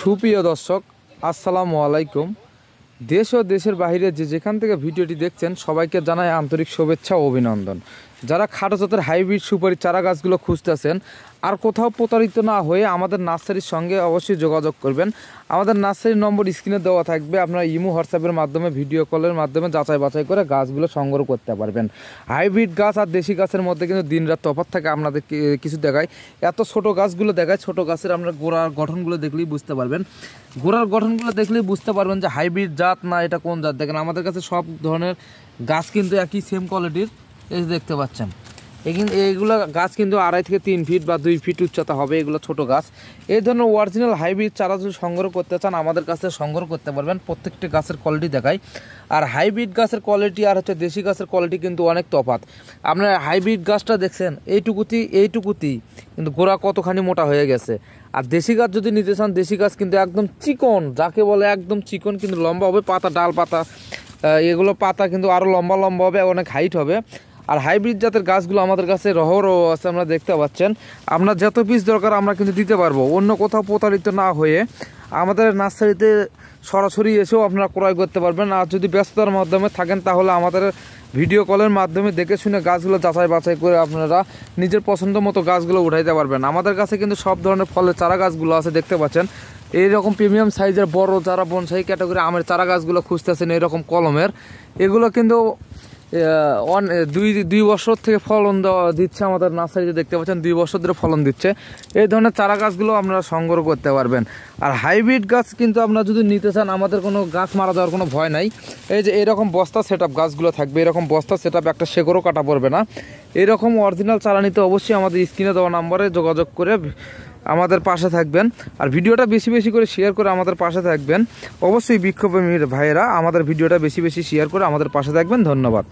সুপ্রিয় দর্শক, আসসালামু আলাইকুম। দেশ ও দেশের বাইরে যেখান থেকে ভিডিওটি দেখছেন সবাইকে জানাই আন্তরিক শুভেচ্ছা ও অভিনন্দন। যারা খাটো জাতের হাইব্রিড সুপারি চারা গাছগুলো খুঁজতেছেন আর কোথাও প্রতারিত না হয়ে আমাদের নার্সারির সঙ্গে অবশ্যই যোগাযোগ করবেন। আমাদের নার্সারির নম্বর স্ক্রিনে দেওয়া থাকবে, আপনারা ইমো হোয়াটসঅ্যাপের মাধ্যমে ভিডিও কলের মাধ্যমে যাচাই বাছাই করে গাছগুলো সংগ্রহ করতে পারবেন। হাইব্রিড গাছ আর দেশি গাছের মধ্যে কিন্তু দিনরাত তফাৎ থাকে। আপনাদের কিছু দেখায়, এত ছোট গাছগুলো দেখায়, ছোট গাছের আপনার গোড়ার গঠনগুলো দেখলেই বুঝতে পারবেন। গোড়ার গঠনগুলো দেখলেই বুঝতে পারবেন যে হাইব্রিড জাত না এটা কোন জাত। দেখেন আমাদের কাছে সব ধরনের গাছ কিন্তু একই সেম কোয়ালিটির, এই দেখতে পাচ্ছেন। এইগুলো গাছ কিন্তু 2.5 থেকে 3 ফিট বা 2 ফিট উচ্চতা হবে। এগুলো ছোট গাছ। এই ধরনের অরিজিনাল হাইব্রিড চারা যদি সংগ্রহ করতে চান আমাদের কাছে সংগ্রহ করতে পারবেন। প্রত্যেকটি গাছের কোয়ালিটি দেখায়, আর হাইব্রিড গাছের কোয়ালিটি আর দেশি গাছের কোয়ালিটি কিন্তু অনেক তফাৎ। আপনার হাইব্রিড গাছটা দেখছেন এইটুকুতি কিন্তু গোড়া কতখানি মোটা হয়ে গেছে। আর দেশি গাছ যদি নিতে চান, দেশি গাছ কিন্তু একদম চিকন, যাকে বলে একদম চিকন, কিন্তু লম্বা হবে। পাতা, ডাল পাতা, এগুলো পাতা কিন্তু আরও লম্বা হবে, অনেক হাইট হবে। আর হাইব্রিড জাতের গাছগুলো আমাদের কাছে রহরহ আছে, আমরা দেখতে পাচ্ছেন। আপনার যত পিস দরকার আমরা কিন্তু দিতে পারবো, অন্য কোথাও প্রতারিত না হয়ে আমাদের নার্সারিতে সরাসরি এসেও আপনারা ক্রয় করতে পারবেন। আর যদি ব্যস্ততার মাধ্যমে থাকেন তাহলে আমাদের ভিডিও কলের মাধ্যমে দেখে শুনে গাছগুলো যাচাই বাছাই করে আপনারা নিজের পছন্দ মতো গাছগুলো উঠাইতে পারবেন। আমাদের কাছে কিন্তু সব ধরনের ফলের চারা গাছগুলো আছে, দেখতে পাচ্ছেন। এইরকম প্রিমিয়াম সাইজের বড় যারা বনসাই ক্যাটাগরি আমের চারা গাছগুলো খুঁজতেছেন এরকম কলমের, এগুলো কিন্তু 2 বছর থেকে ফলন দিচ্ছে। আমাদের নার্সারিতে দেখতে পাচ্ছেন 2 বছর ধরে ফলন দিচ্ছে। এই ধরনের চারা গাছগুলো আপনারা সংগ্রহ করতে পারবেন। আর হাইব্রিড গাছ কিন্তু আপনারা যদি নিতে চান, আমাদের কোনো গাছ মারা যাওয়ার কোনো ভয় নাই। এই যে এরকম বস্তা সেট আপ গাছগুলো থাকবে, এরকম বস্তা সেট আপ, একটা শেকড়ও কাটা পড়বে না। এরকম অরিজিনাল চারা নিতে অবশ্যই আমাদের স্ক্রিনে দেওয়া নাম্বারে যোগাযোগ করে আমাদের পাশে থাকবেন। আর ভিডিওটা বেশি করে শেয়ার করে আমাদের পাশে থাকবেন। অবশ্যই বৃক্ষপ্রেমী ভাইয়েরা আমাদের ভিডিওটা বেশি শেয়ার করে আমাদের পাশে থাকবেন। ধন্যবাদ।